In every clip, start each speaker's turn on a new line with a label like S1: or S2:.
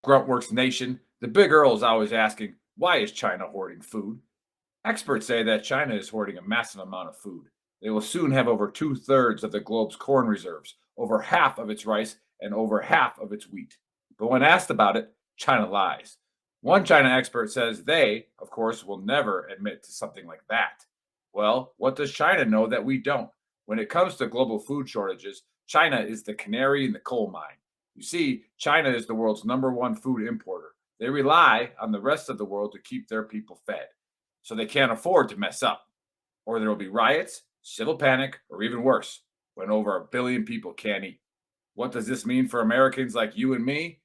S1: Gruntworks Nation, the Big Earl is always asking, why is China hoarding food? Experts say that China is hoarding a massive amount of food. They will soon have over two-thirds of the globe's corn reserves, over half of its rice, and over half of its wheat. But when asked about it, China lies. One China expert says they, of course, will never admit to something like that. Well, what does China know that we don't? When it comes to global food shortages, China is the canary in the coal mine. You see, China is the world's number one food importer. They rely on the rest of the world to keep their people fed. So they can't afford to mess up, or there will be riots, civil panic, or even worse, when over a billion people can't eat. What does this mean for Americans like you and me?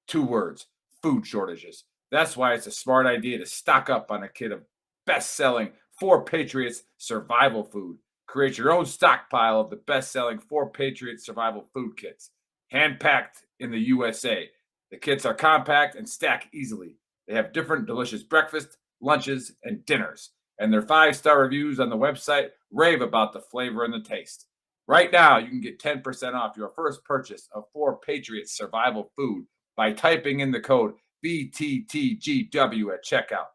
S1: Two words: food shortages. That's why it's a smart idea to stock up on a kit of best selling For Patriots survival food. Create your own stockpile of the best selling For Patriots survival food kits, hand packed in the USA. The kits are compact and stack easily. They have different delicious breakfast, lunches, and dinners. And their 5-star reviews on the website rave about the flavor and the taste. Right now, you can get 10% off your first purchase of For Patriots survival food by typing in the code VTTGW at checkout.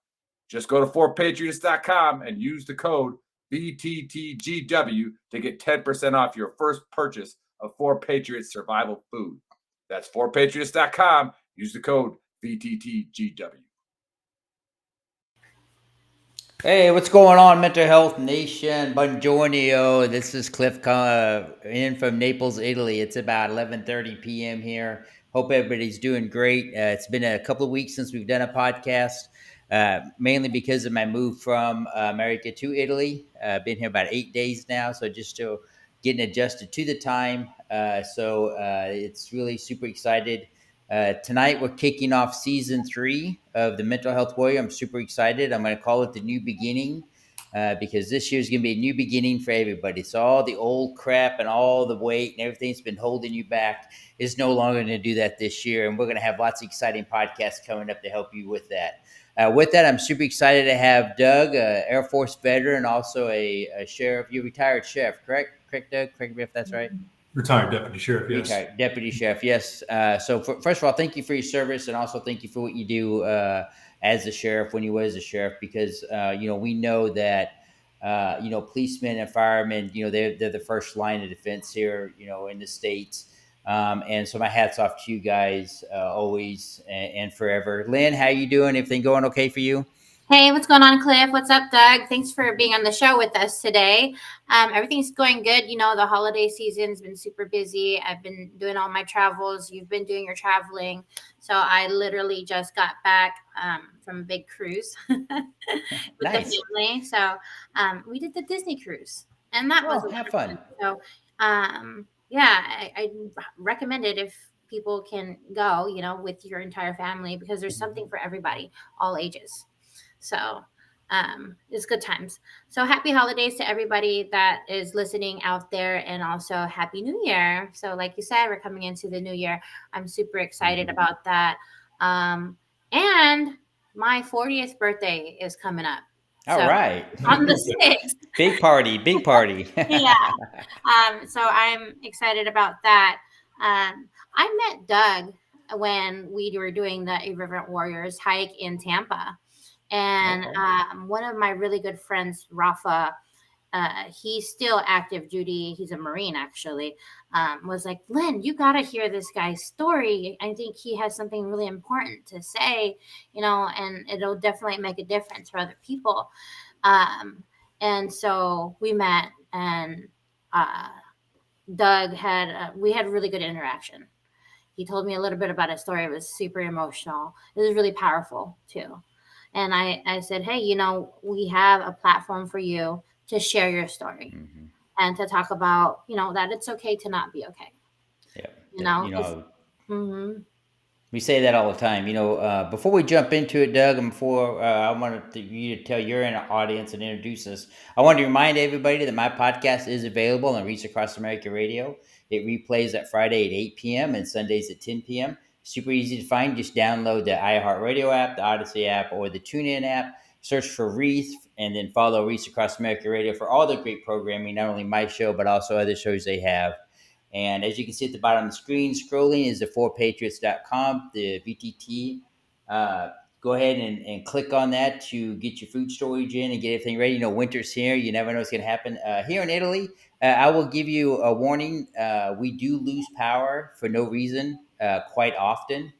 S1: Just go to forpatriots.com and use the code VTTGW to get 10% off your first purchase of For Patriots survival food. That's forpatriots.com. Use the code VTTGW.
S2: Hey, what's going on, Mental Health Nation? Buongiorno. This is Cliff in from Naples, Italy. It's about 11:30 p.m. here. Hope everybody's doing great. It's been a couple of weeks since we've done a podcast, mainly because of my move from America to Italy. I've been here about 8 days now, so just still getting adjusted to the time. It's really super excited. Tonight, we're kicking off season 3 of the Mental Health Warrior. I'm super excited. I'm going to call it the new beginning because this year's going to be a new beginning for everybody. So all the old crap and all the weight and everything that's been holding you back is no longer going to do that this year. And we're going to have lots of exciting podcasts coming up to help you with that. With that, I'm super excited to have Doug, Air Force veteran, also a sheriff. You retired sheriff, correct? Correct, Doug? Correct me if that's right.
S3: Retired deputy sheriff, yes.
S2: Retired deputy sheriff, yes. First of all, thank you for your service, and also thank you for what you do as a sheriff when you was a sheriff, because we know that policemen and firemen, they're the first line of defense here, in the States. And so my hat's off to you guys always and forever. Lynn, how you doing? Everything going okay for you?
S4: Hey, what's going on, Cliff? What's up, Doug? Thanks for being on the show with us today. Everything's going good. The holiday season's been super busy. I've been doing all my travels. You've been doing your traveling. So I literally just got back from a big cruise with
S2: Nice.
S4: the family. So we did the Disney cruise, and that was
S2: have fun.
S4: So I recommend it if people can go, with your entire family, because there's something for everybody, all ages. So it's good times. So happy holidays to everybody that is listening out there, and also happy new year. So like you said, we're coming into the new year. I'm super excited about that. And my 40th birthday is coming up.
S2: All right.
S4: On the 6th.
S2: Big party.
S4: Yeah. So I'm excited about that. I met Doug when we were doing the Irreverent Warriors hike in Tampa. And one of my really good friends, Rafa, he's still active duty. He's a Marine, actually, was like, Lynn, you got to hear this guy's story. I think he has something really important to say, and it'll definitely make a difference for other people. And so we met, and Doug we had really good interaction. He told me a little bit about his story. It was super emotional. It was really powerful, too. And I said, hey, we have a platform for you to share your story and to talk about, that it's okay to not be okay.
S2: Yeah. We say that all the time. Before we jump into it, Doug, and before I wanted you to tell your audience and introduce us, I wanted to remind everybody that my podcast is available on Reach Across America Radio. It replays at Friday at 8 p.m. and Sundays at 10 p.m. Super easy to find. Just download the iHeartRadio app, the Odyssey app, or the TuneIn app. Search for Reach, and then follow Reach Across America Radio for all the great programming, not only my show, but also other shows they have. And as you can see at the bottom of the screen, scrolling is the 4patriots.com, the VTT. Go ahead and click on that to get your food storage in and get everything ready. You know, winter's here. You never know what's going to happen. Here in Italy, I will give you a warning. We do lose power for no reason quite often.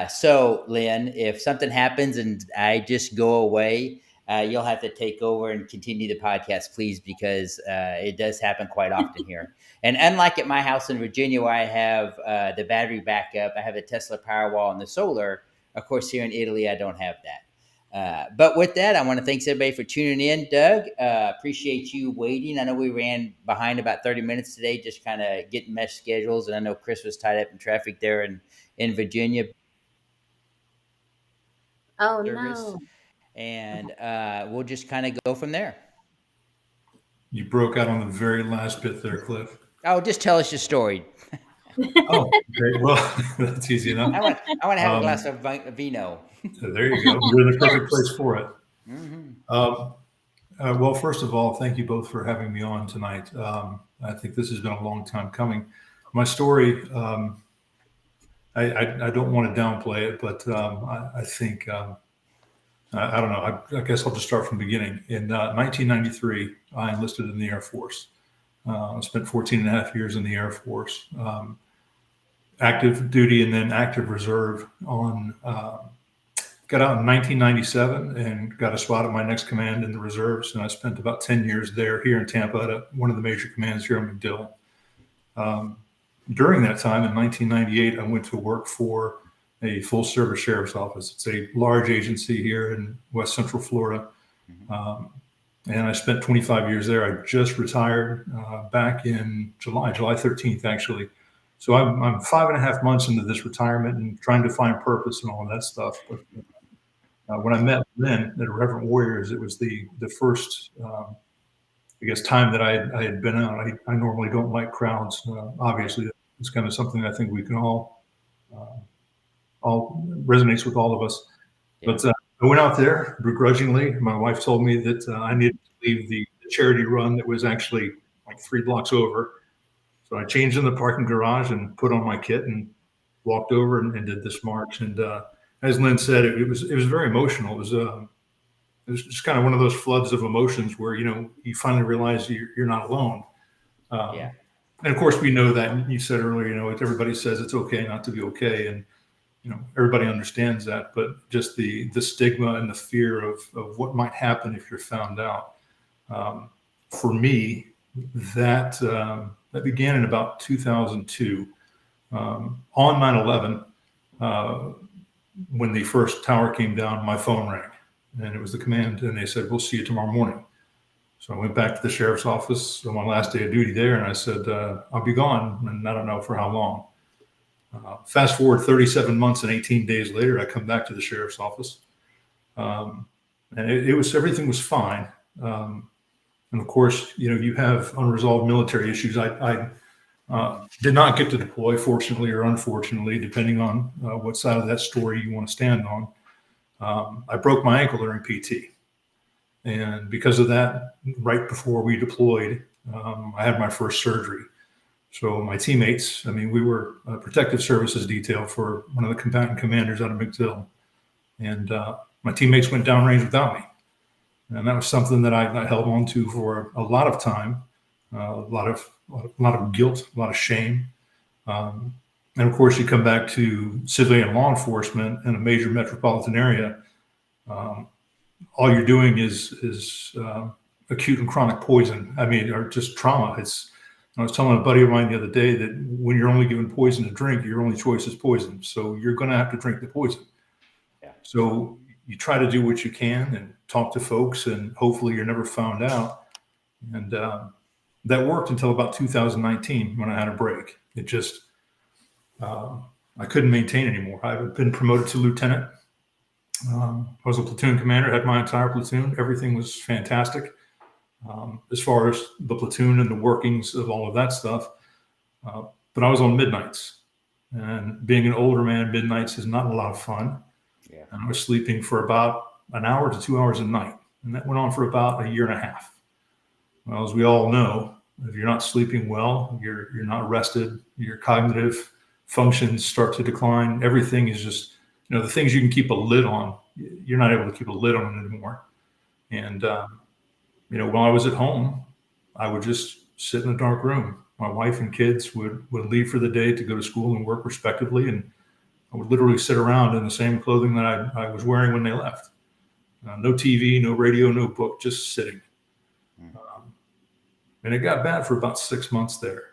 S2: So, Lynn, if something happens and I just go away, you'll have to take over and continue the podcast, please, because it does happen quite often here. And unlike at my house in Virginia, where I have the battery backup, I have the Tesla Powerwall and the solar. Of course, here in Italy, I don't have that. But with that, I want to thank everybody for tuning in. Doug, appreciate you waiting. I know we ran behind about 30 minutes today, just kind of getting mesh schedules. And I know Chris was tied up in traffic there in Virginia.
S4: Oh,
S2: Service.
S4: no.
S2: And we'll just kind of go from there.
S3: You broke out on the very last bit there, Cliff.
S2: Oh, just tell us your story.
S3: Oh, okay. Well, that's easy enough.
S2: I want to have a glass of vino.
S3: So there you go. You're in the perfect place for it.
S2: Mm-hmm.
S3: Well, first of all, thank you both for having me on tonight. I think this has been a long time coming. My story, I don't want to downplay it, but I think, I don't know, I guess I'll just start from the beginning. In 1993, I enlisted in the Air Force. I spent 14 and a half years in the Air Force, active duty and then active reserve on, got out in 1997 and got a spot at my next command in the reserves. And I spent about 10 years there here in Tampa at one of the major commands here in MacDill. During that time in 1998, I went to work for a full service sheriff's office. It's a large agency here in West Central Florida. And I spent 25 years there. I just retired back in July 13th, actually. So I'm 5.5 months into this retirement and trying to find purpose and all of that stuff. But when I met Lynn at Reverend Warriors, it was the first, I guess, time that I had been out. I normally don't like crowds. Obviously, it's kind of something I think we can all resonates with all of us. Yeah. But I went out there begrudgingly. My wife told me that I needed to leave the charity run that was actually like 3 blocks over. So I changed in the parking garage and put on my kit and walked over and did this march. And as Lynn said, it was very emotional. It was just kind of one of those floods of emotions where, you know, you finally realize you're not alone.
S2: Yeah.
S3: And of course, we know that. You said earlier, you know, everybody says it's okay not to be okay. And, you know, everybody understands that. But just the stigma and the fear of what might happen if you're found out. For me, that began in about 2002. On 9/11, when the first tower came down, my phone rang. And it was the command, and they said, "We'll see you tomorrow morning." So I went back to the sheriff's office on my last day of duty there, and I said, "I'll be gone, and I don't know for how long." Fast forward 37 months and 18 days later, I come back to the sheriff's office, and everything was fine. And of course, you know, you have unresolved military issues. I did not get to deploy, fortunately or unfortunately, depending on what side of that story you want to stand on. I broke my ankle during PT. And because of that, right before we deployed, I had my first surgery. So my teammates, I mean, we were a protective services detail for one of the combatant commanders out of MacDill. And my teammates went downrange without me. And that was something that I held on to for a lot of time, a lot of guilt, a lot of shame. And of course, you come back to civilian law enforcement in a major metropolitan area. All you're doing is acute and chronic poison. I mean, or just trauma. I was telling a buddy of mine the other day that when you're only given poison to drink, your only choice is poison. So you're going to have to drink the poison. Yeah. So you try to do what you can and talk to folks, and hopefully you're never found out. And that worked until about 2019 when I had a break. It just, I couldn't maintain anymore. I had been promoted to lieutenant. I was a platoon commander, had my entire platoon. Everything was fantastic as far as the platoon and the workings of all of that stuff. But I was on midnights. And being an older man, midnights is not a lot of fun. Yeah. And I was sleeping for about an hour to 2 hours a night. And that went on for about a year and a half. Well, as we all know, If you're not sleeping well, you're not rested, your cognitive functions start to decline. Everything is just, the things you can keep a lid on, you're not able to keep a lid on it anymore. And, while I was at home, I would just sit in a dark room. My wife and kids would leave for the day to go to school and work respectively. And I would literally sit around in the same clothing that I was wearing when they left. No TV, no radio, no book, just sitting. And it got bad for about 6 months there.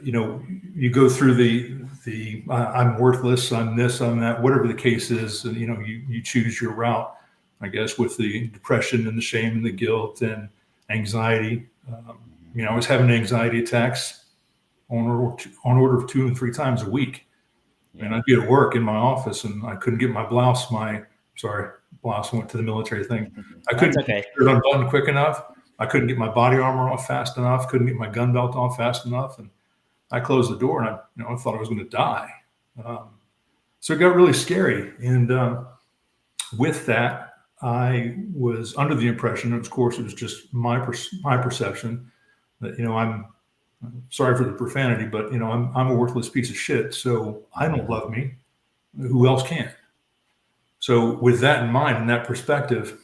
S3: You go through the I'm worthless, I'm this, I'm that, whatever the case is, and you choose your route, I guess, with the depression and the shame and the guilt and anxiety. I was having anxiety attacks on order of 2 and 3 times a week. Yeah. And I'd be at work in my office and I couldn't get my blouse went to the military thing. I couldn't get it unbuttoned quick enough. I couldn't get my body armor off fast enough. Couldn't get my gun belt off fast enough. And I closed the door and I thought I was going to die. So it got really scary. And with that, I was under the impression, of course, it was just my perception that, I'm sorry for the profanity, but, I'm a worthless piece of shit. So I don't love me. Who else can? So with that in mind and that perspective,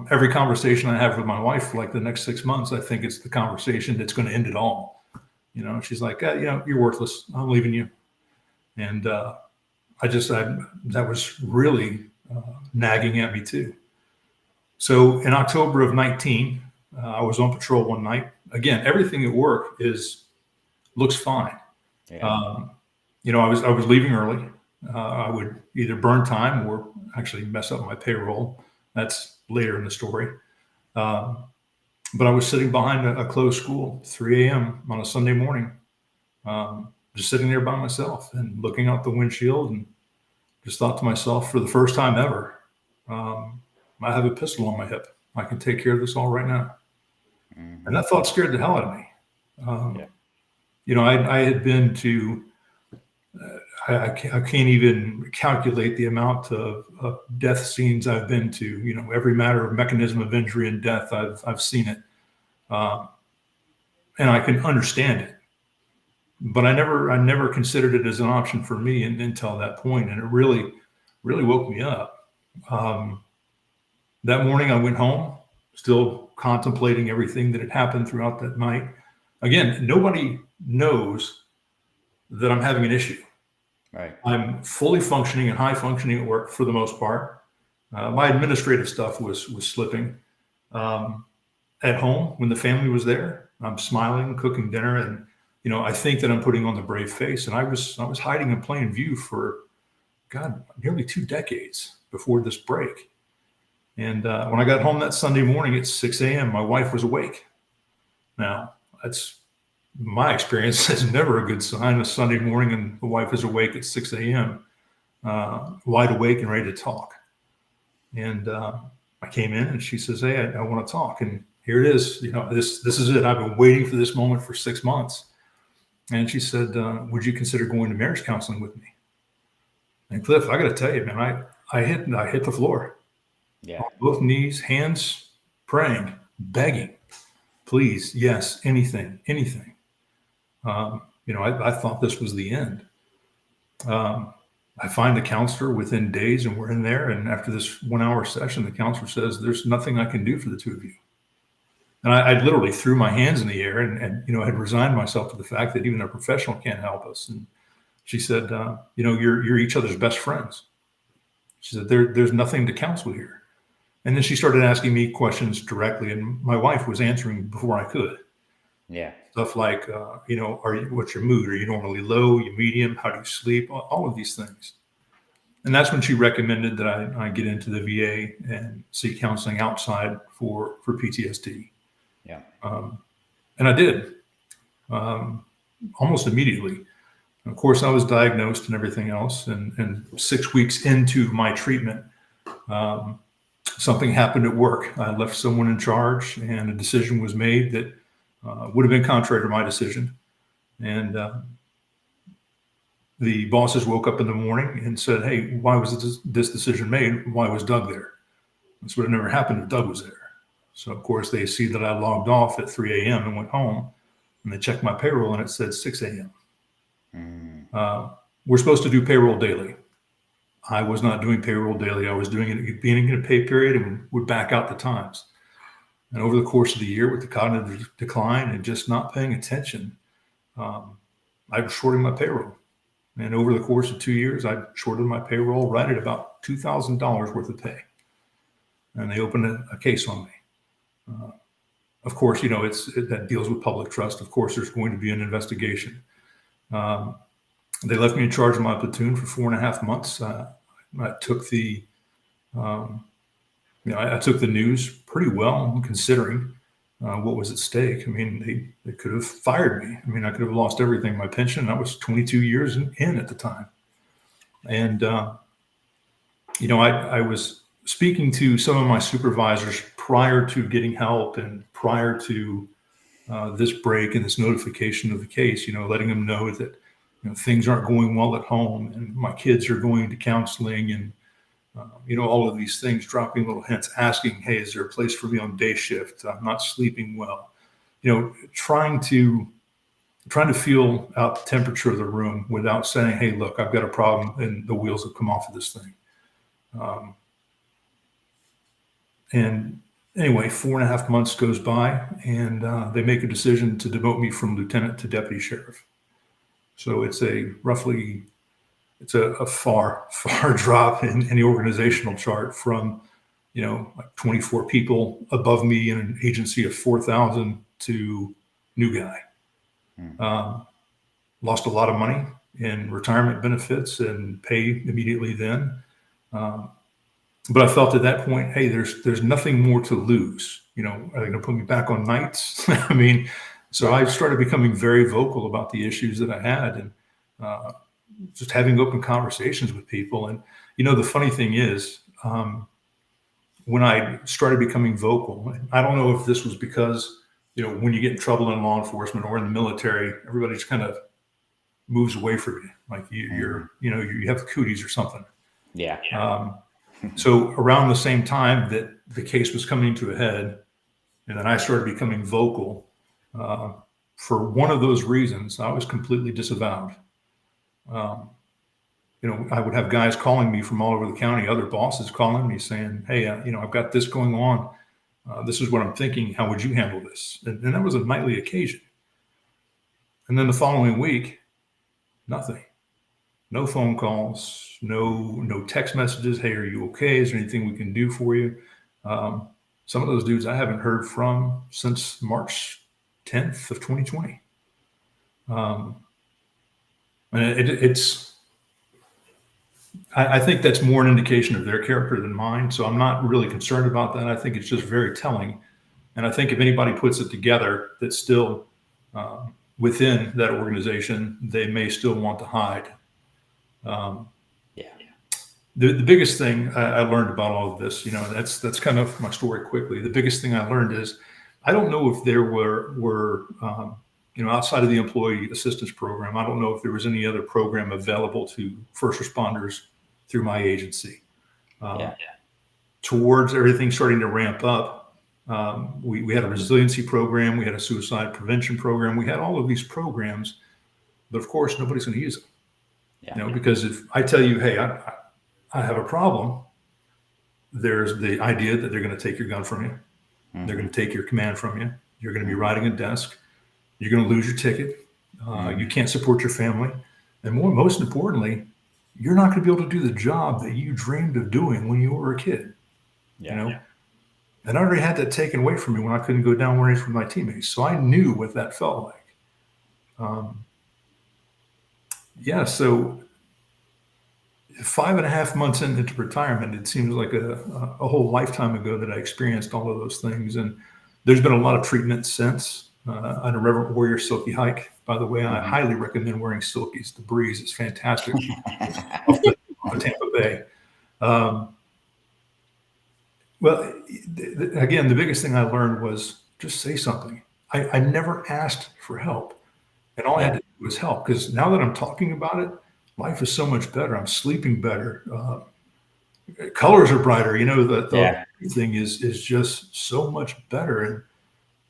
S3: every conversation I have with my wife for like the next 6 months, I think it's the conversation that's going to end it all. She's like, you're worthless. I'm leaving you. And that was really nagging at me too. So in October of 19, I was on patrol one night. Again, everything at work looks fine. Yeah. I was leaving early. I would either burn time or actually mess up my payroll. That's later in the story. But I was sitting behind a closed school, 3 a.m. on a Sunday morning, just sitting there by myself and looking out the windshield, and just thought to myself, for the first time ever, I have a pistol on my hip. I can take care of this all right now. Mm-hmm. And that thought scared the hell out of me. I had been to, I can't even calculate the amount of death scenes I've been to. Every matter of mechanism of injury and death, I've seen it, and I can understand it. But I never considered it as an option for me until that point, and it really, really woke me up. That morning, I went home, still contemplating everything that had happened throughout that night. Again, nobody knows that I'm having an issue. Right. I'm fully functioning and high functioning at work for the most part. My administrative stuff was slipping. At home, when the family was there, I'm smiling, cooking dinner, and I think that I'm putting on the brave face. And I was hiding in plain view for nearly 2 decades before this break. And when I got home that Sunday morning at 6 a.m., my wife was awake. Now, that's my experience is never a good sign. A Sunday morning and the wife is awake at 6 a.m., wide awake and ready to talk. And I came in and she says, "Hey, I want to talk." And here it is. This is it. I've been waiting for this moment for 6 months. And she said, "Would you consider going to marriage counseling with me?" And Cliff, I got to tell you, man, I hit the floor. Yeah. On both knees, hands, praying, begging, please, yes, anything. I thought this was the end. I find a counselor within days, and we're in there. And after this 1-hour session, the counselor says, "There's nothing I can do for the two of you." And I literally threw my hands in the air and had resigned myself to the fact that even a professional can't help us. And she said, you're each other's best friends. She said, there's nothing to counsel here. And then she started asking me questions directly, and my wife was answering before I could. Yeah. Stuff like, what's your mood? Are you normally low, you medium? How do you sleep? All of these things. And that's when she recommended that I get into the VA and seek counseling outside for PTSD. Yeah. And I did, almost immediately. Of course, I was diagnosed and everything else. And 6 weeks into my treatment, something happened at work. I left someone in charge, and a decision was made that would have been contrary to my decision. And the bosses woke up in the morning and said, "Hey, why was this decision made? Why was Doug there?" This would have never happened if Doug was there. So of course they see that I logged off at 3 a.m. and went home, and they checked my payroll and it said 6 a.m. We're supposed to do payroll daily. I was not doing payroll daily. I was doing it at the beginning of the pay period and would back out the times. And over the course of the year, with the cognitive decline and just not paying attention, I was shorting my payroll. And over the course of 2 years, I shorted my payroll right at about $2,000 worth of pay. And they opened a case on me. Of course, you know, that deals with public trust. Of course, there's going to be an investigation. They left me in charge of my platoon for 4.5 months. I took the, I took the news pretty well, considering what was at stake. I mean, they could have fired me. I mean, I could have lost everything. My pension, I was 22 years in at the time. And, I was speaking to some of my supervisors prior to getting help and prior to this break and this notification of the case, letting them know that, things aren't going well at home and my kids are going to counseling and, all of these things, dropping little hints, asking, hey, is there a place for me on day shift? I'm not sleeping well. Trying to feel out the temperature of the room without saying, hey, look, I've got a problem and the wheels have come off of this thing. And anyway, 4.5 months goes by and they make a decision to demote me from lieutenant to deputy sheriff. So it's a far drop in the organizational chart from, like 24 people above me in an agency of 4,000 to new guy. Lost a lot of money in retirement benefits and pay immediately then. But I felt at that point, hey, there's nothing more to lose. Are they going to put me back on nights? I mean, so I started becoming very vocal about the issues that I had and just having open conversations with people. And, the funny thing is, when I started becoming vocal, I don't know if this was because, when you get in trouble in law enforcement or in the military, everybody just kind of moves away from you. Like you have the cooties or something.
S2: Yeah.
S3: So around the same time that the case was coming to a head, and then I started becoming vocal, for one of those reasons, I was completely disavowed. I would have guys calling me from all over the county, other bosses calling me saying, hey, I've got this going on. This is what I'm thinking. How would you handle this? And that was a nightly occasion. And then the following week, nothing. No phone calls, no text messages. Hey, are you okay? Is there anything we can do for you? Some of those dudes I haven't heard from since March 10th of 2020. And I think that's more an indication of their character than mine. So I'm not really concerned about that. I think it's just very telling. And I think if anybody puts it together that's still within that organization, they may still want to hide. The biggest thing I learned about all of this, that's kind of my story quickly. The biggest thing I learned is I don't know if there were outside of the employee assistance program, I don't know if there was any other program available to first responders through my agency. Towards everything starting to ramp up, we had a resiliency program, we had a suicide prevention program, we had all of these programs, but of course nobody's going to use them. Because if I tell you, hey, I have a problem, there's the idea that they're going to take your gun from you. They're going to take your command from you. You're going to be riding a desk. You're going to lose your ticket. You can't support your family. And most importantly, you're not going to be able to do the job that you dreamed of doing when you were a kid. And I already had that taken away from me when I couldn't go down range with my teammates. So I knew what that felt like. So 5.5 months into retirement, it seems like a whole lifetime ago that I experienced all of those things. And there's been a lot of treatment since. On a Reverend Warrior Silky hike, by the way, I highly recommend wearing silkies. The breeze is fantastic off Tampa Bay. Again, the biggest thing I learned was just say something. I never asked for help, and all I had to do was help. Because now that I'm talking about it, life is so much better. I'm sleeping better. colors are brighter. You know, the
S2: Yeah.
S3: thing is just so much better. And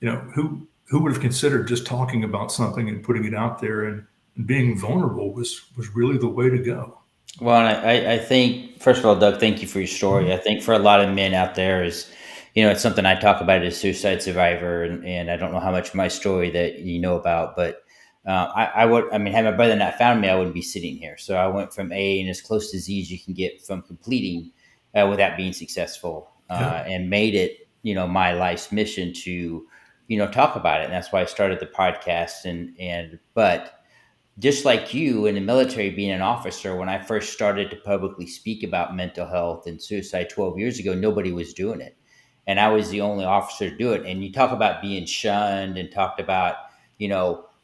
S3: you know, who would have considered just talking about something and putting it out there and being vulnerable was really the way to go.
S2: Well, and I think, first of all, Doug, thank you for your story. I think for a lot of men out there is, it's something I talk about as a suicide survivor, and I don't know how much of my story that you know about, but I mean, had my brother not found me, I wouldn't be sitting here. So I went from A and as close to Z as you can get from completing without being successful,
S3: Yeah.
S2: and made it, my life's mission to, talk about it. And that's why I started the podcast. But just like you in the military, being an officer, when I first started to publicly speak about mental health and suicide 12 years ago, nobody was doing it. And I was the only officer to do it. And you talk about being shunned and talked about,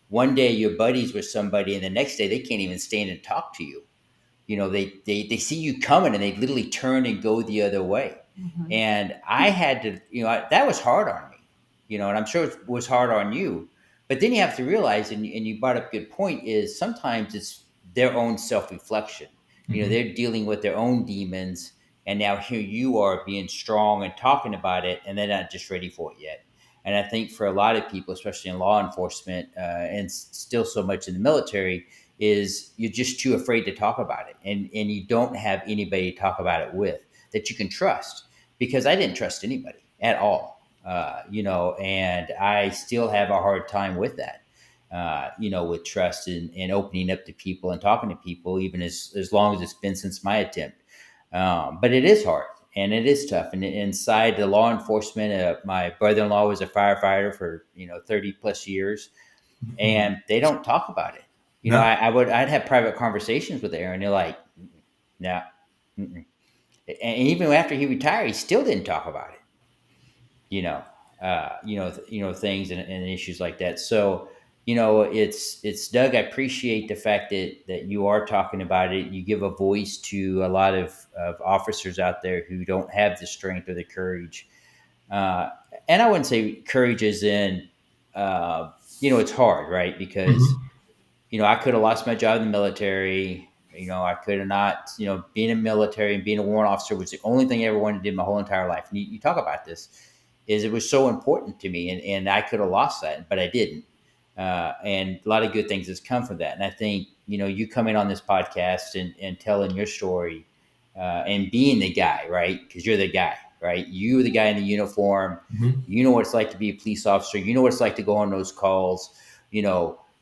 S2: one day you're buddies with somebody and the next day they can't even stand and talk to you. They see you coming and they literally turn and go the other way. And I had to, that was hard on me, and I'm sure it was hard on you. But then you have to realize, and you brought up a good point, is sometimes it's their own self-reflection. They're dealing with their own demons, and now here you are being strong and talking about it, and they're not just ready for it yet. And I think for a lot of people, especially in law enforcement, and still so much in the military, is you're just too afraid to talk about it, and you don't have anybody to talk about it with that you can trust, because I didn't trust anybody at all. And I still have a hard time with that, with trust and opening up to people and talking to people, even as long as it's been since my attempt. But it is hard and it is tough. And inside the law enforcement, my brother-in-law was a firefighter for, 30 plus years, and they don't talk about it.
S3: No.
S2: I'd have private conversations with Aaron. They're like, no. And even after he retired, he still didn't talk about it. Things and issues like that. So, it's Doug. I appreciate the fact that you are talking about it. You give a voice to a lot of officers out there who don't have the strength or the courage. And I wouldn't say courage is in, it's hard, right? Because, I could have lost my job in the military. I could have not, being in the military and being a warrant officer was the only thing I ever wanted to do my whole entire life. And you talk about this, is it was so important to me, and I could have lost that, but I didn't. And a lot of good things has come from that. And I think, you coming on this podcast and telling your story, and being the guy, right? Because you're the guy, right? You're the guy in the uniform. You know what it's like to be a police officer. You know what it's like to go on those calls.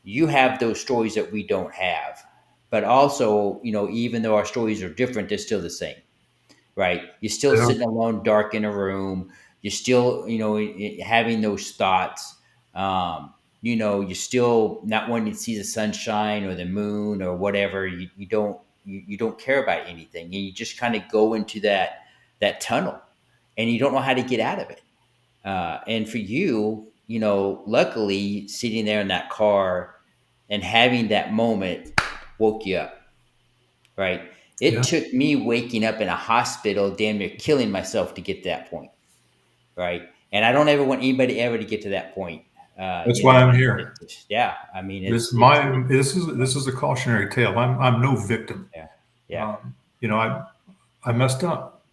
S2: You have those stories that we don't have. But also, even though our stories are different, they're still the same, right? You're still sitting alone, dark in a room. You're still, having those thoughts. You're still not wanting to see the sunshine or the moon or whatever. You don't care about anything, and you just kind of go into that tunnel, and you don't know how to get out of it. And for you, luckily, sitting there in that car and having that moment woke you up, right? It took me waking up in a hospital, damn near killing myself to get to that point, right? And I don't ever want anybody ever to get to that point.
S3: That's why I'm here.
S2: I mean,
S3: this is a cautionary tale. I'm no victim.
S2: Yeah.
S3: I messed up.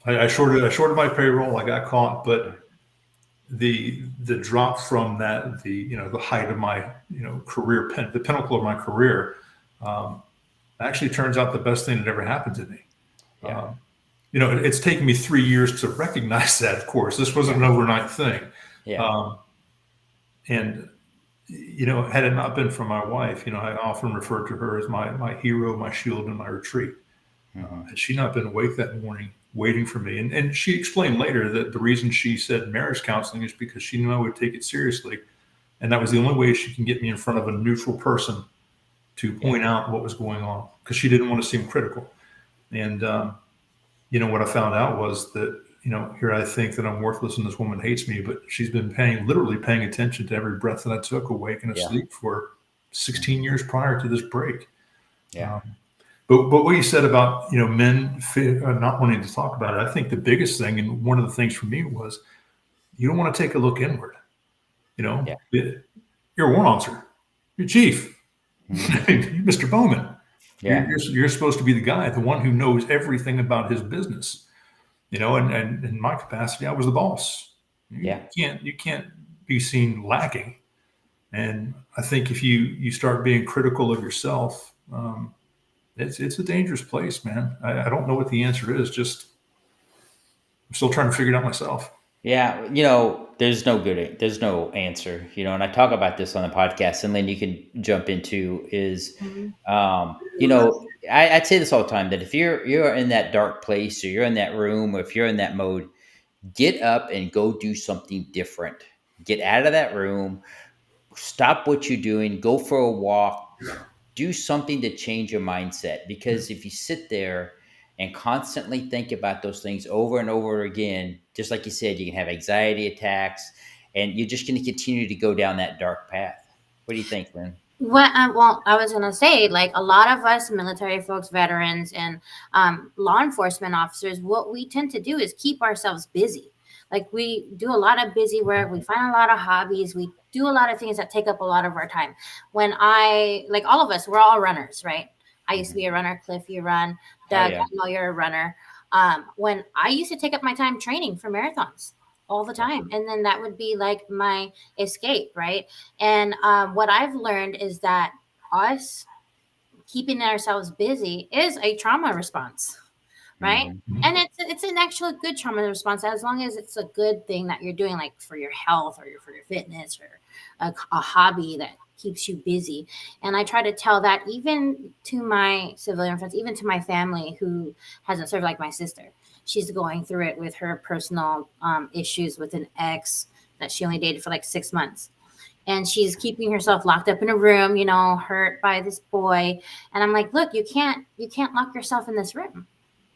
S3: I shorted my payroll. I got caught, but the drop from that, the height of my career, the pinnacle of my career, actually turns out the best thing that ever happened to me. It's taken me 3 years to recognize that. Of course, this wasn't an overnight thing. And had it not been for my wife, I often refer to her as my hero, my shield, and my retreat. Had she not been awake that morning, waiting for me, and she explained later that the reason she said marriage counseling is because she knew I would take it seriously, and that was the only way she can get me in front of a neutral person to point out what was going on, because she didn't want to seem critical. And what I found out was that here I think that I'm worthless and this woman hates me, but she's been literally paying attention to every breath that I took, awake and asleep, for 16 years prior to this break. But what you said about men not wanting to talk about it, I think the biggest thing, and one of the things for me, was you don't want to take a look inward. You're a warrant officer, you're chief, Mr. Bowman.
S2: Yeah.
S3: You're supposed to be the guy, the one who knows everything about his business, and in my capacity, I was the boss.
S2: Yeah.
S3: You can't be seen lacking. And I think if you start being critical of yourself, it's a dangerous place, man. I don't know what the answer is. Just I'm still trying to figure it out myself.
S2: Yeah, there's no answer, and I talk about this on the podcast, and Lynn, you can jump into is,
S4: Mhm.
S2: I'd say this all the time that if you're in that dark place, or you're in that room, or if you're in that mode, get up and go do something different. Get out of that room, stop what you're doing, go for a walk, do something to change your mindset. Because if you sit there and constantly think about those things over and over again, just like you said, you can have anxiety attacks, and you're just going to continue to go down that dark path. What do you think, Lynn?
S4: Well, I was gonna say, like a lot of us military folks, veterans, and law enforcement officers, what we tend to do is keep ourselves busy. Like we do a lot of busy work. We find a lot of hobbies. We do a lot of things that take up a lot of our time. Like all of us, we're all runners, right? I used to be a runner. Cliff, you run.
S2: Oh
S4: Doug,
S2: yeah,
S4: I know you're a runner. When I used to take up my time training for marathons all the time, and then that would be like my escape, right? And what I've learned is that us keeping ourselves busy is a trauma response, right?
S2: Mhm.
S4: And it's an actual good trauma response as long as it's a good thing that you're doing, like for your health or for your fitness or a hobby that keeps you busy. And I try to tell that even to my civilian friends, even to my family who hasn't served, like my sister. She's going through it with her personal issues with an ex that she only dated for like 6 months, and she's keeping herself locked up in a room, hurt by this boy. And I'm like, look, you can't lock yourself in this room.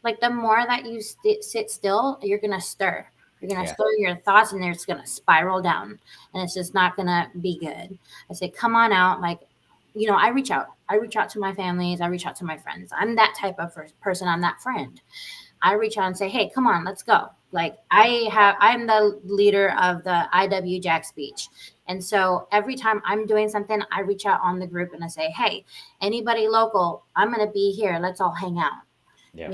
S4: Like the more that you sit still, you're gonna stir. You're gonna
S2: Yeah,
S4: stir your thoughts, and it's gonna spiral down, and it's just not gonna be good. I say, come on out. Like, I reach out. I reach out to my families. I reach out to my friends. I'm that type of person. I'm that friend. I reach out and say, hey, come on, let's go. Like I'm the leader of the IW Jack speech. And so every time I'm doing something, I reach out on the group and I say, hey, anybody local, I'm going to be here. Let's all hang out,
S2: yeah.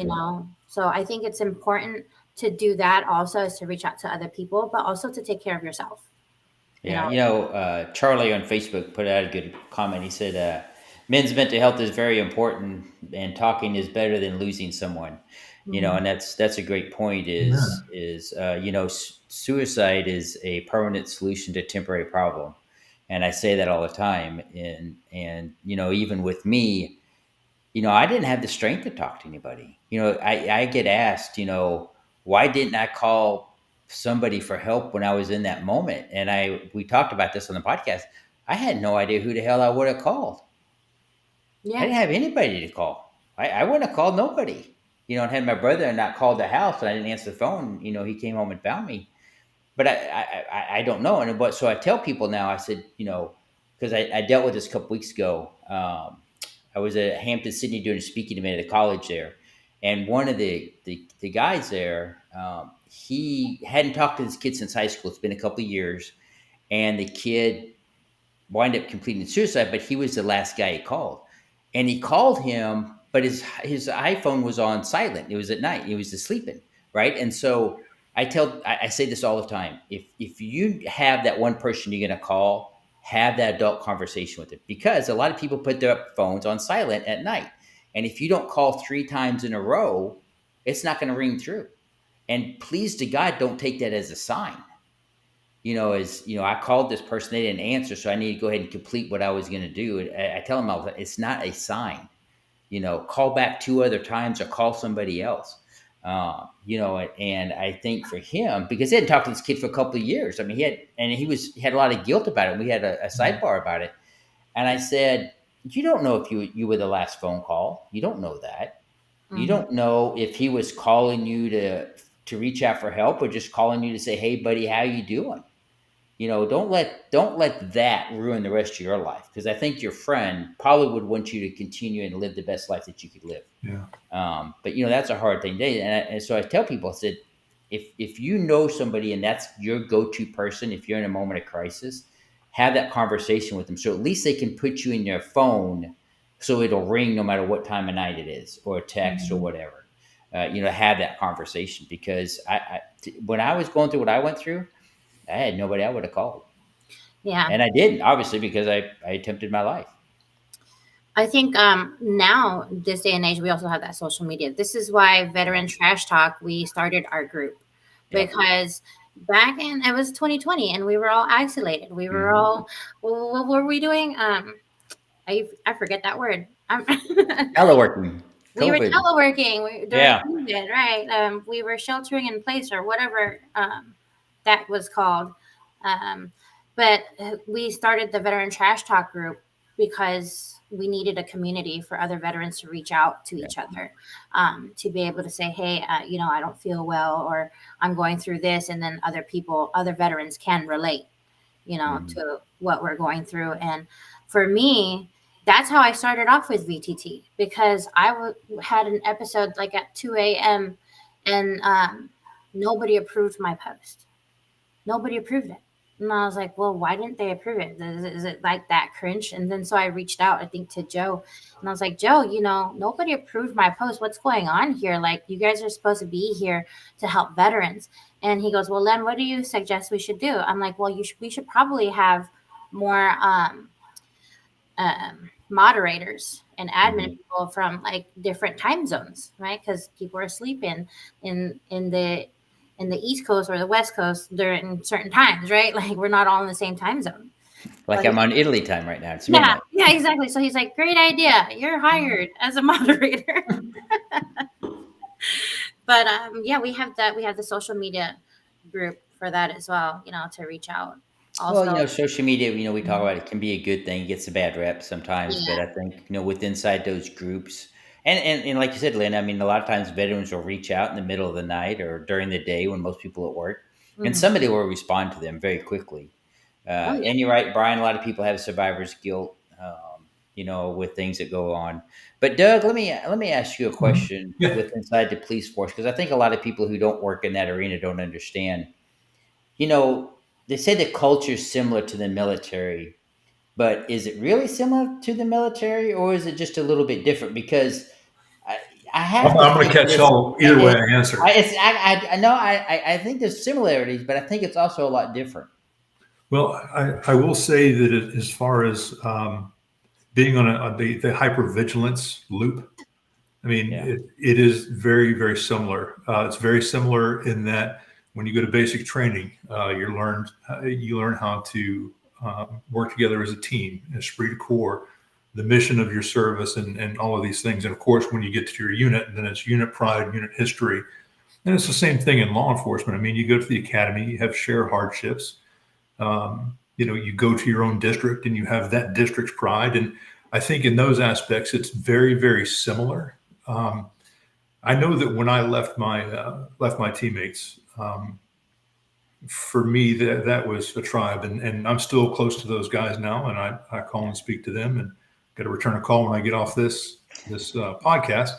S4: So I think it's important to do that also, is to reach out to other people, but also to take care of yourself.
S2: Yeah, Charlie on Facebook put out a good comment. He said, "Men's mental health is very important, and talking is better than losing someone."
S4: Mhm.
S2: And that's a great point.
S3: Yeah.
S2: Suicide is a permanent solution to a temporary problem, and I say that all the time. And even with me, I didn't have the strength to talk to anybody. I get asked, why didn't I call somebody for help when I was in that moment? And we talked about this on the podcast. I had no idea who the hell I would have called. I
S4: Yeah.
S2: didn't have anybody to call. I wouldn't have called nobody. And had my brother not called the house and I didn't answer the phone, he came home and found me. But I don't know. So I tell people now, I said, because I dealt with this a couple weeks ago. I was at Hampton, Sydney, doing a speaking event at a college there, and one of the guys there, he hadn't talked to this kid since high school. It's been a couple of years, and the kid wind up completing suicide, but he was the last guy he called. And he called him, but his iPhone was on silent. It was at night. He was just sleeping, right? And so I say this all the time. If you have that one person you're going to call, have that adult conversation with it, because a lot of people put their phones on silent at night. And if you don't call 3 times in a row, it's not going to ring through. And please to God, don't take that as a sign. I called this person, they didn't answer, so I need to go ahead and complete what I was going to do. And I tell them, it's not a sign. Call back 2 other times or call somebody else. And I think for him, because he hadn't talked to this kid for a couple of years. I mean, he had a lot of guilt about it. We had a sidebar about it, and I said, "You don't know if you were the last phone call. You don't know that. You
S4: Mhm.
S2: don't know if he was calling you to reach out for help or just calling you to say, hey, buddy, how you doing?" Don't let that ruin the rest of your life, because I think your friend probably would want you to continue and live the best life that you could live.
S3: Yeah.
S2: But that's a hard thing. And so I tell people, I said, if you know somebody and that's your go-to person, if you're in a moment of crisis, have that conversation with them. So at least they can put you in their phone so it'll ring no matter what time of night it is, or a text or whatever. Have that conversation, because when I was going through what I went through, I had nobody I would have called,
S4: Yeah.
S2: and I didn't, obviously, because I attempted my life.
S4: I think now, this day and age, we also have that social media. This is why Veteran Trash Talk, we started our group,
S2: Yeah.
S4: because back in, it was 2020 and we were all isolated. We were
S2: Mhm.
S4: all, what were we doing? I forget that word.
S2: Teleworking,
S4: We were
S2: COVID.
S4: teleworking during
S2: Yeah.
S4: COVID, right? We were sheltering in place, or whatever that was called. But we started the Veteran Trash Talk group because we needed a community for other veterans to reach out to each other, to be able to say, hey, I don't feel well, or I'm going through this. And then other veterans can relate,
S2: Mhm.
S4: to what we're going through. And for me, that's how I started off with VTT, because I had an episode like at 2 a.m. and nobody approved my post. Nobody approved it. And I was like, well, why didn't they approve it? Is it like that cringe? And then so I reached out, I think, to Joe. And I was like, Joe, nobody approved my post. What's going on here? Like, you guys are supposed to be here to help veterans. And he goes, well, Len, what do you suggest we should do? I'm like, well, we should probably have more moderators and admin people from like different time zones, right? Because people are sleeping in the East Coast or the West Coast during certain times, right? Like, we're not all in the same time zone.
S2: Like,
S4: But
S2: I'm on Italy time right now. It's
S4: yeah,
S2: midnight.
S4: yeah, exactly. So he's like, great idea. You're hired as a moderator. But yeah, we have the social media group for that as well, to reach out.
S2: Well,
S4: Also,
S2: social media, we talk about it, can be a good thing. It gets a bad rep sometimes, but
S4: yeah.
S2: I think, with inside those groups, and like you said, Lynn, I mean, a lot of times veterans will reach out in the middle of the night or during the day when most people are at work, and
S4: Mhm.
S2: somebody will respond to them very quickly.
S4: Oh, yeah.
S2: And you're right, Brian, a lot of people have survivor's guilt, with things that go on. But Doug, let me ask you a question
S3: Yeah.
S2: with inside the police force, because I think a lot of people who don't work in that arena don't understand. You know, they say the culture is similar to the military, but is it really similar to the military, or is it just a little bit different? Because I, I have
S3: I'm
S2: to
S3: going to
S2: think
S3: catch
S2: this.
S3: y'all either way I answer.
S2: I know I think there's similarities, but I think it's also a lot different.
S3: Well, I will say that as far as being on the hypervigilance loop, I mean,
S2: Yeah.
S3: it is very, very similar. It's very similar in that when you go to basic training, you learn how to work together as a team, esprit de corps, the mission of your service, and all of these things. And of course, when you get to your unit, then it's unit pride, unit history. And it's the same thing in law enforcement. I mean, you go to the academy, you have shared hardships. You go to your own district and you have that district's pride. And I think in those aspects, it's very, very similar. I know that when I left my teammates, for me that was a tribe, and I'm still close to those guys now, and I call and speak to them, and got to return a call when I get off this podcast.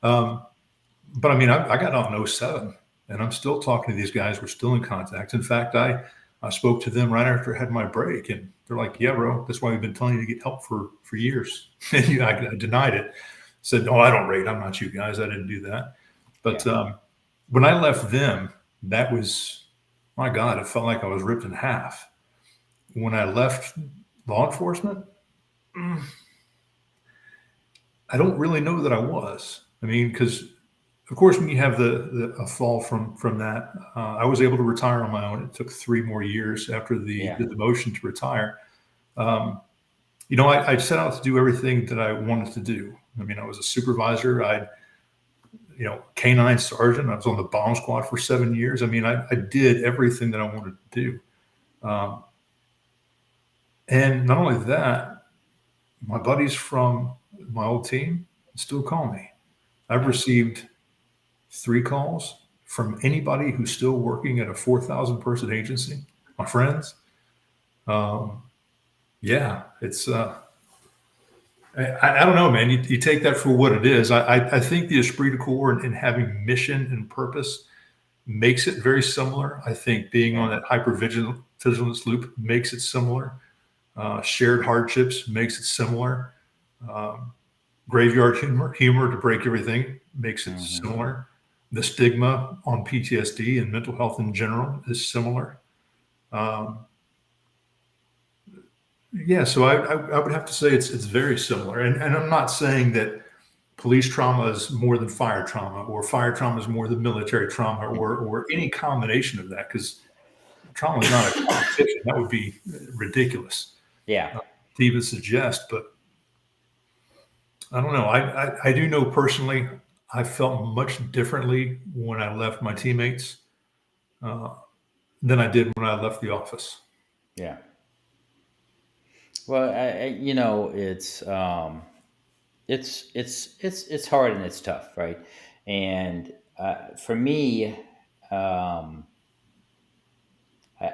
S3: But I mean, I got out in 07, and I'm still talking to these guys. We're still in contact. In fact, I spoke to them right after I had my break, and they're like, "Yeah, bro, that's why we've been telling you to get help for years." And I denied it. Said, "No, I don't rate. I'm not you guys. I didn't do that." But when I left them, that was, my God, it felt like I was ripped in half. When I left law enforcement, I don't really know that I was. I mean, because of course, when you have a fall from that, I was able to retire on my own. It took 3 more years after the demotion to retire. I set out to do everything that I wanted to do. I mean, I was a supervisor. K-9 sergeant. I was on the bomb squad for 7 years. I mean, I did everything that I wanted to do. And not only that, my buddies from my old team still call me. I've received 3 calls from anybody who's still working at a 4,000 person agency. My friends. It's I don't know, man. You take that for what it is. I think the esprit de corps and having mission and purpose makes it very similar. I think being on that hypervigilance loop makes it similar. Shared hardships makes it similar. graveyard humor to break everything makes it
S2: Mhm.
S3: similar. The stigma on PTSD and mental health in general is similar. Um, yeah, so I would have to say it's very similar. And I'm not saying that police trauma is more than fire trauma, or fire trauma is more than military trauma, or any combination of that, because trauma is not a competition. That would be ridiculous
S2: Yeah.
S3: to even suggest. But I don't know. I do know personally, I felt much differently when I left my teammates uh, than I did when I left the office.
S2: Yeah. Well, you know, it's hard and it's tough, right? And for me, um, I,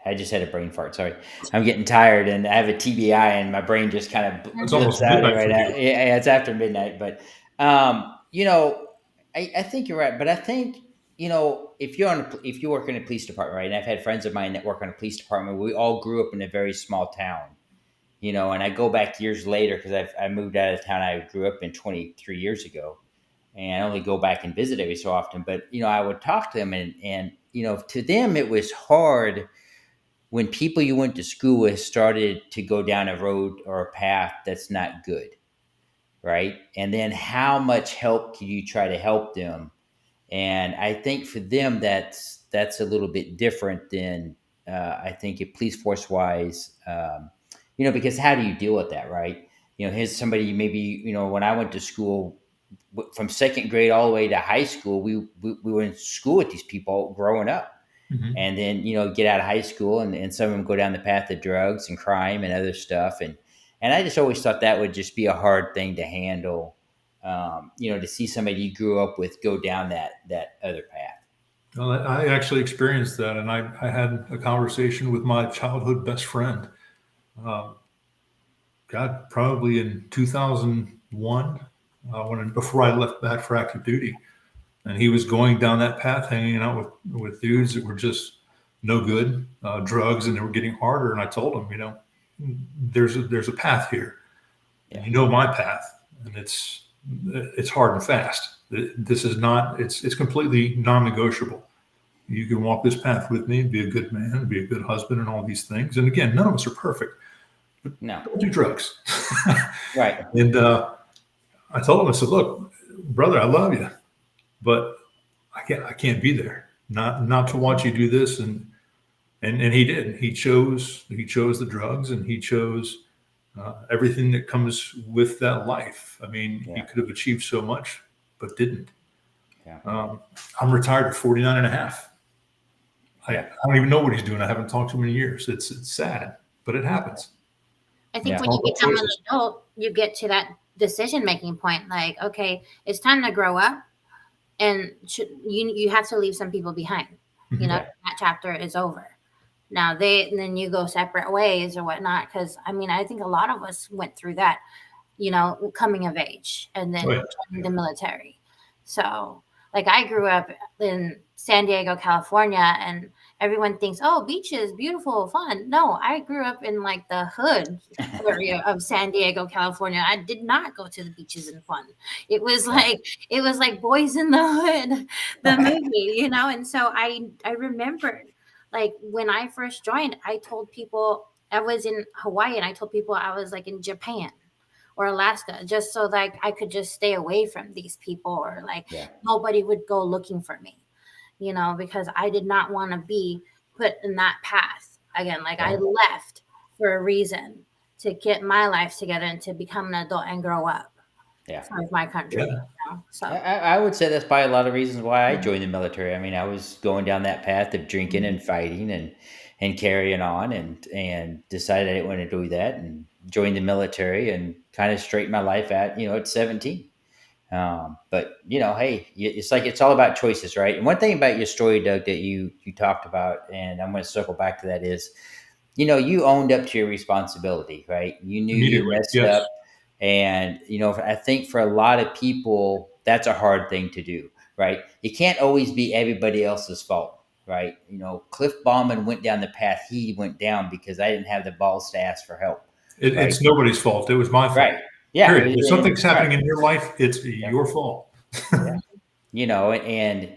S2: I just had a brain fart. Sorry, I'm getting tired, and I have a TBI, and my brain just kind of
S3: It's
S2: blips
S3: almost
S2: out
S3: midnight
S2: right
S3: for
S2: now.
S3: you.
S2: Yeah, it's after midnight, but you know, I think you're right. But I think, you know, if you work in a police department, right? And I've had friends of mine that work on a police department. We all grew up in a very small town, you know, and I go back years later because I moved out of the town I grew up in 23 years ago, and I only go back and visit every so often. But you know, I would talk to them, and you know, to them it was hard when people you went to school with started to go down a road or a path that's not good, right? And then how much help can you try to help them? And I think for them that's a little bit different than I think it police force wise, you know, because how do you deal with that, right? You know, here's somebody maybe, you know, when I went to school from second grade all the way to high school, we were in school with these people growing up,
S3: Mhm.
S2: and then, you know, get out of high school, and some of them go down the path of drugs and crime and other stuff, and I just always thought that would just be a hard thing to handle, you know, to see somebody you grew up with go down that other path.
S3: Well, I actually experienced that, and I had a conversation with my childhood best friend. Uh, God, probably in 2001, before I left back for active duty, and he was going down that path, hanging out with dudes that were just no good, drugs, and they were getting harder. And I told him, you know, there's a path here, and
S2: Yeah.
S3: you know my path, and it's hard and fast. This is not. It's completely non-negotiable. You can walk this path with me and be a good man, be a good husband, and all these things. And again, none of us are perfect.
S2: No.
S3: Don't do drugs.
S2: Right.
S3: And I told him, I said, look, brother, I love you, but I can't be there. Not to watch you do this. And he did. He chose the drugs, and he chose everything that comes with that life. I mean, he
S2: Yeah.
S3: could have achieved so much, but didn't.
S2: Yeah.
S3: I'm retired at 49 and a half.
S2: Yeah.
S3: I don't even know what he's doing. I haven't talked to him in years. It's sad, but it happens.
S4: I think
S2: Yeah.
S4: when
S3: All
S4: you
S3: about
S4: become an
S3: choices.
S4: adult, you get to that decision making point. Like, okay, it's time to grow up, and you have to leave some people behind. You know,
S2: Yeah.
S4: that chapter is over. Now then you go separate ways or whatnot. Because I mean, I think a lot of us went through that. You know, coming of age and then
S3: Oh, yeah.
S4: joining the military. So, like, I grew up in San Diego, California, and everyone thinks, oh, beaches, beautiful, fun. No, I grew up in like the hood area of San Diego, California. I did not go to the beaches and fun. It was like Boys in the Hood, the movie, you know. And so I remembered, like, when I first joined, I told people I was in Hawaii, and I told people I was like in Japan or Alaska, just so like I could just stay away from these people, or like
S2: Yeah.
S4: nobody would go looking for me, you know, because I did not want to be put in that path again. Like, I left for a reason, to get my life together and to become an adult and grow up
S2: Yeah.
S4: for my country.
S3: Yeah.
S4: You know? So
S2: I would say that's probably a lot of reasons why I joined the military. I mean, I was going down that path of drinking and fighting and carrying on, and decided I didn't want to do that, and joined the military and kind of straightened my life out, you know, at 17. But you know, hey, it's like, it's all about choices, right? And one thing about your story, Doug, that you talked about, and I'm going to circle back to that, is, you know, you owned up to your responsibility, right? You knew you
S3: Immediately,
S2: messed
S3: yes.
S2: up. And, you know, I think for a lot of people, that's a hard thing to do, right? It can't always be everybody else's fault, right? You know, Cliff Ballman went down the path he went down because I didn't have the balls to ask for help.
S3: It's nobody's fault. It was my fault.
S2: Right. Yeah.
S3: Period. If something's
S2: Right.
S3: happening in your life, it's your fault.
S2: Yeah. And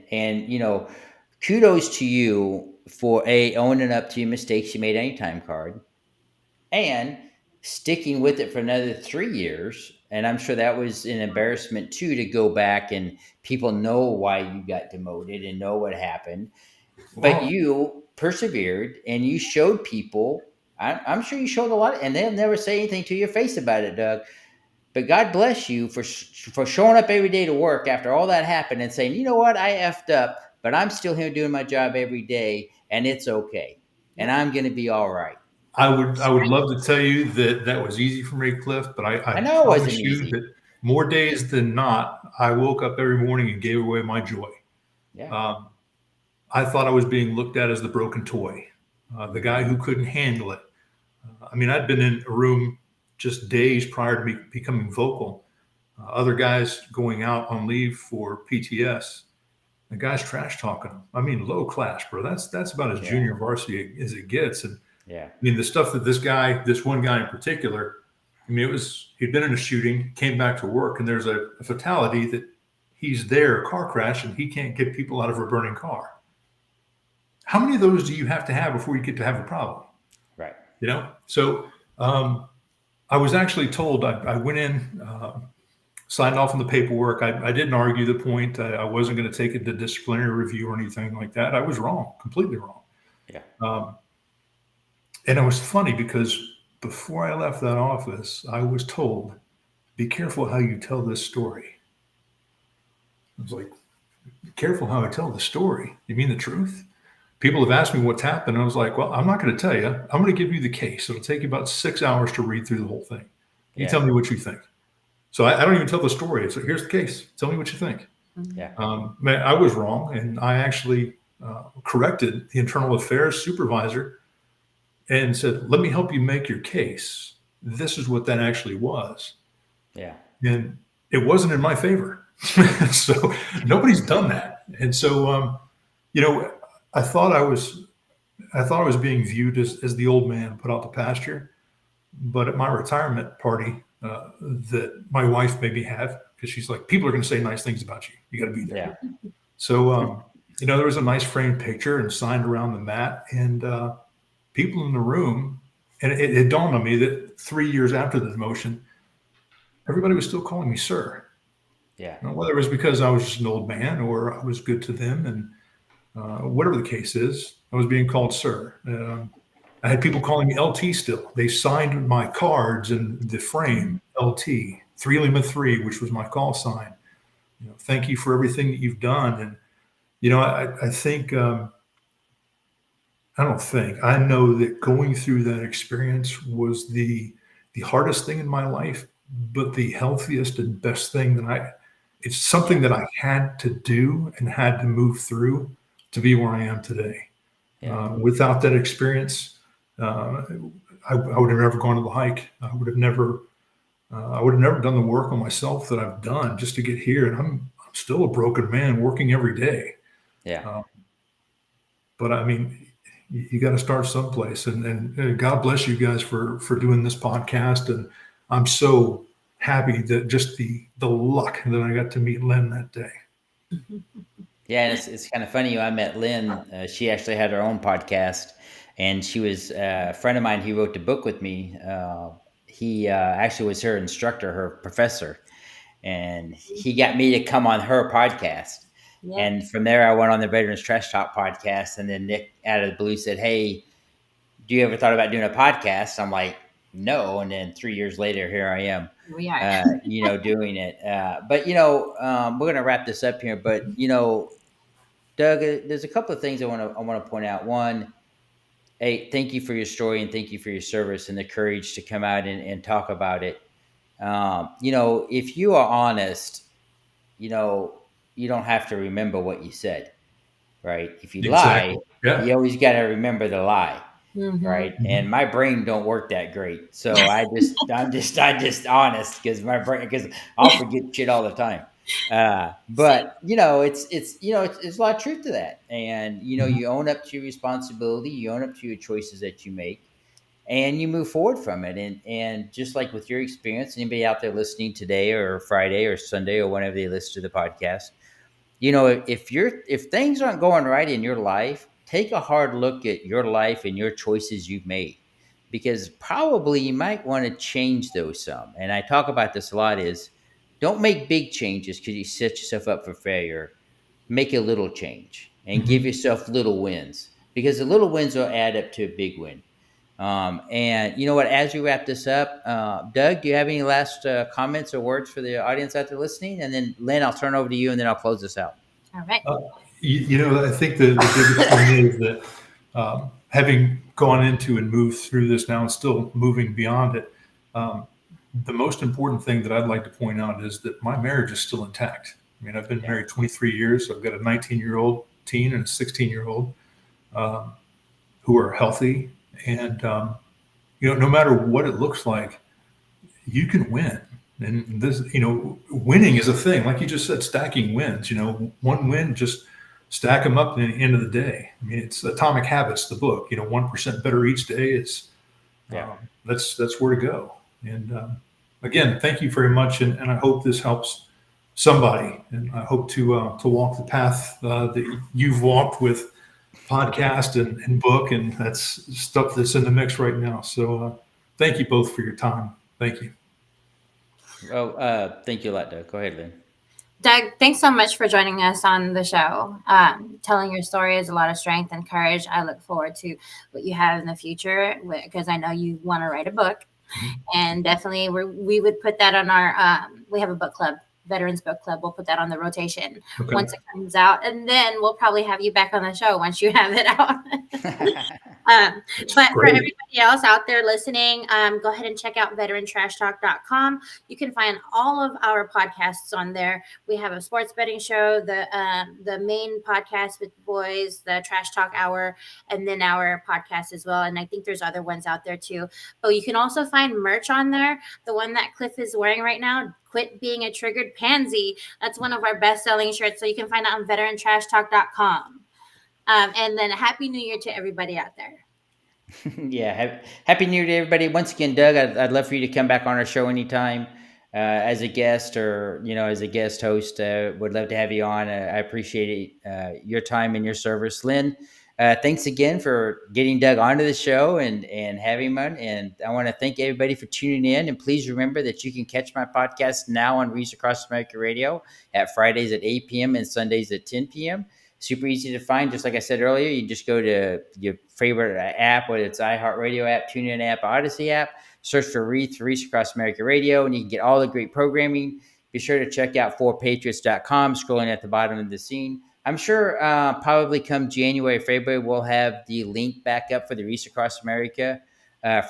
S2: kudos to you for owning up to your mistakes you made any time card and sticking with it for another 3 years. And I'm sure that was an embarrassment too, to go back and people know why you got demoted and know what happened. But
S3: Well,
S2: you persevered and you showed people. I'm sure you showed a lot, and they'll never say anything to your face about it, Doug. But God bless you for showing up every day to work after all that happened and saying, you know what, I effed up, but I'm still here doing my job every day, and it's okay, and I'm going to be all right.
S3: I would love to tell you that that was easy for me, Cliff, but I
S2: I know it
S3: promise
S2: wasn't
S3: you
S2: easy.
S3: that more days than not, I woke up every morning and gave away my joy.
S2: Yeah.
S3: I thought I was being looked at as the broken toy, the guy who couldn't handle it. I mean, I'd been in a room just days prior to me becoming vocal. Other guys going out on leave for PTS. The guy's trash talking them. I mean, low class, bro. That's about as
S2: Yeah.
S3: junior varsity as it gets. And
S2: Yeah.
S3: I mean, the stuff that this one guy in particular, I mean, he'd been in a shooting, came back to work, and there's a fatality that he's there, a car crash, and he can't get people out of a burning car. How many of those do you have to have before you get to have a problem?
S2: Right.
S3: So I was actually told, I went in, signed off on the paperwork. I didn't argue the point. I wasn't going to take it to disciplinary review or anything like that. I was wrong, completely wrong.
S2: Yeah.
S3: And it was funny because before I left that office, I was told, be careful how you tell this story. I was like, be careful how I tell the story. You mean the truth? People have asked me what's happened. And I was like, well, I'm not going to tell you. I'm going to give you the case. It'll take you about 6 hours to read through the whole thing. You tell me what you think. So I don't even tell the story. It's like, here's the case. Tell me what you think.
S2: Yeah.
S3: Man, I was wrong. And I actually corrected the internal affairs supervisor and said, let me help you make your case. This is what that actually was.
S2: Yeah.
S3: And it wasn't in my favor. So nobody's done that. And so, I thought I was being viewed as the old man put out the pasture. But at my retirement party that my wife made me have, because she's like, people are going to say nice things about you. You got to be there.
S2: Yeah.
S3: So, there was a nice framed picture and signed around the mat, and people in the room, and it dawned on me that 3 years after the demotion, everybody was still calling me sir.
S2: Yeah.
S3: Whether it was because I was just an old man or I was good to them, and whatever the case is, I was being called sir. I had people calling me LT still. They signed my cards in the frame, LT, 3 Lima 3, which was my call sign. Thank you for everything that you've done. And, I think, I know that going through that experience was the hardest thing in my life, but the healthiest and best thing it's something that I had to do and had to move through to be where I am today.
S2: Yeah.
S3: Without that experience, I would have never gone to the hike. I would have never done the work on myself that I've done just to get here. And I'm still a broken man working every day.
S2: Yeah.
S3: But I mean, you got to start someplace. And God bless you guys for doing this podcast. And I'm so happy that just the luck that I got to meet Lynn that day.
S2: Yeah, and it's kind of funny. I met Lynn. She actually had her own podcast, and she was a friend of mine. He wrote the book with me. He actually was her instructor, her professor, and he got me to come on her podcast.
S4: Yeah.
S2: And from there, I went on the Veterans Trash Talk podcast. And then Nick, out of the blue, said, "Hey, do you ever thought about doing a podcast?" I'm like, "No." And then 3 years later, here I am.
S4: We are.
S2: Doing it. But we're gonna wrap this up here. But Doug, there's a couple of things I want to point out. One, hey, thank you for your story and thank you for your service and the courage to come out and talk about it. If you are honest, you don't have to remember what you said, right? If you
S3: Exactly.
S2: lie,
S3: Yeah.
S2: you always got to remember the lie.
S4: Mhm.
S2: Right. And my brain don't work that great. So I'm just honest because I'll forget shit all the time. But it's a lot of truth to that. And, you own up to your responsibility, you own up to your choices that you make. and you move forward from it. And just like with your experience, anybody out there listening today or Friday or Sunday or whenever they listen to the podcast, if things aren't going right in your life, take a hard look at your life and your choices you've made, because probably you might want to change those some. And I talk about this a lot, is don't make big changes because you set yourself up for failure. Make a little change and give yourself little wins, because the little wins will add up to a big win. And you know what, as we wrap this up, Doug, do you have any last comments or words for the audience out there listening? And then Lynn, I'll turn over to you and then I'll close this out.
S4: All right.
S3: I think the biggest thing is that having gone into and moved through this now and still moving beyond it, the most important thing that I'd like to point out is that my marriage is still intact. I mean, I've been married 23 years. I've got a 19-year-old teen and a 16-year-old who are healthy. And, no matter what it looks like, you can win. And this, winning is a thing. Like you just said, stacking wins, one win, just stack them up at the end of the day. I mean, it's Atomic Habits, the book, 1% better each day is, that's where to go. And again, thank you very much. And I hope this helps somebody. And I hope to walk the path that you've walked with podcast and book. And that's stuff that's in the mix right now. So thank you both for your time. Thank you.
S2: Oh, thank you a lot, Doug. Go ahead, Lynn.
S4: Doug, thanks so much for joining us on the show. Telling your story is a lot of strength and courage. I look forward to what you have in the future, because I know you want to write a book. And definitely we would put that on our, we have a book club, Veterans Book Club. We'll put that on the rotation once it comes out. And then we'll probably have you back on the show once you have it out. But for everybody else out there listening, go ahead and check out VeteranTrashTalk.com. You can find all of our podcasts on there. We have a sports betting show, the main podcast with the boys, the Trash Talk Hour, and then our podcast as well. And I think there's other ones out there too. But you can also find merch on there. The one that Cliff is wearing right now, Quit Being a Triggered Pansy. That's one of our best-selling shirts. So you can find it on VeteranTrashTalk.com. And then Happy New Year to everybody out there.
S2: Yeah, Happy New Year to everybody. Once again, Doug, I'd love for you to come back on our show anytime as a guest or, as a guest host. Would love to have you on. I appreciate your time and your service. Lynn, thanks again for getting Doug onto the show and having him on. And I want to thank everybody for tuning in. And please remember that you can catch my podcast now on Reach Across America Radio at Fridays at 8 p.m. and Sundays at 10 p.m. Super easy to find. Just like I said earlier, you just go to your favorite app, whether it's iHeartRadio app, TuneIn app, Odyssey app, search for Reach Across America Radio, and you can get all the great programming. Be sure to check out 4patriots.com, scrolling at the bottom of the scene. I'm sure probably come January, February, we'll have the link back up for the Reach Across America,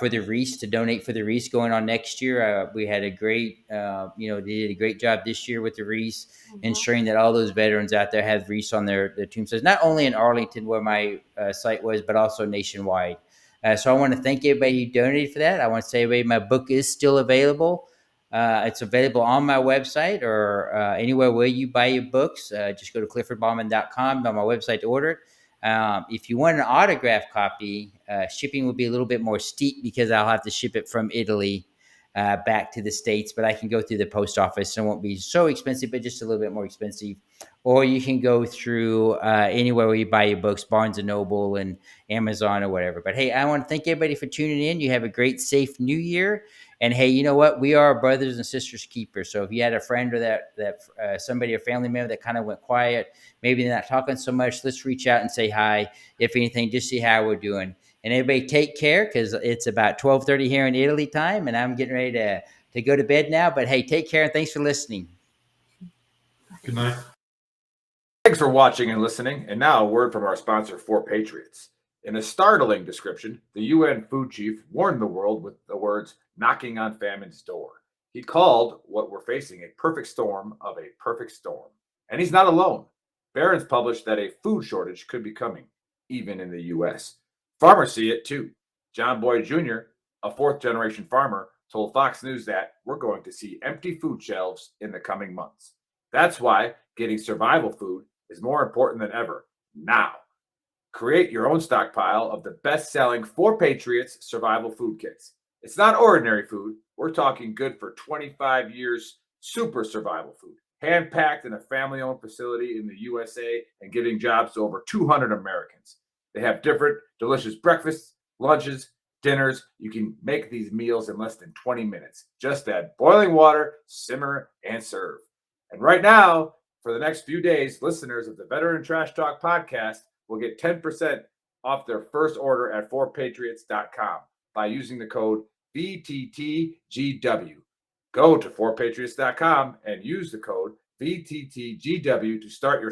S2: for the Reach, to donate for the Reach going on next year. We had a great, they did a great job this year with the Reach, ensuring that all those veterans out there have Reach on their tombstones, not only in Arlington where my site was, but also nationwide. So I want to thank everybody who donated for that. I want to say, everybody, my book is still available. It's available on my website or anywhere where you buy your books. Just go to cliffordbauman.com on my website to order it. If you want an autographed copy, shipping will be a little bit more steep because I'll have to ship it from Italy back to the States, but I can go through the post office and it won't be so expensive, but just a little bit more expensive. Or you can go through anywhere where you buy your books, Barnes & Noble and Amazon or whatever. But hey, I want to thank everybody for tuning in. You have a great, safe New Year. And hey, you know what? We are brothers and sisters keepers. So if you had a friend or that somebody, a family member that kind of went quiet, maybe they're not talking so much, let's reach out and say hi. If anything, just see how we're doing. And everybody take care, because it's about 12:30 here in Italy time, and I'm getting ready to go to bed now. But hey, take care and thanks for listening.
S3: Good night.
S1: Thanks for watching and listening. And now a word from our sponsor, 4Patriots. In a startling description, the UN food chief warned the world with the words, knocking on famine's door. He called what we're facing a perfect storm of a perfect storm. And he's not alone. Barron's published that a food shortage could be coming, even in the U.S. Farmers see it too. John Boyd Jr., a fourth-generation farmer, told Fox News that we're going to see empty food shelves in the coming months. That's why getting survival food is more important than ever now. Create your own stockpile of the best-selling 4 Patriots survival food kits. It's not ordinary food. We're talking good for 25 years super survival food, hand-packed in a family-owned facility in the USA and giving jobs to over 200 Americans. They have different delicious breakfasts, lunches, dinners. You can make these meals in less than 20 minutes. Just add boiling water, simmer, and serve. And right now, for the next few days, listeners of the Veteran Trash Talk podcast will get 10% off their first order at 4patriots.com by using the code VTTGW. Go to 4patriots.com and use the code VTTGW to start your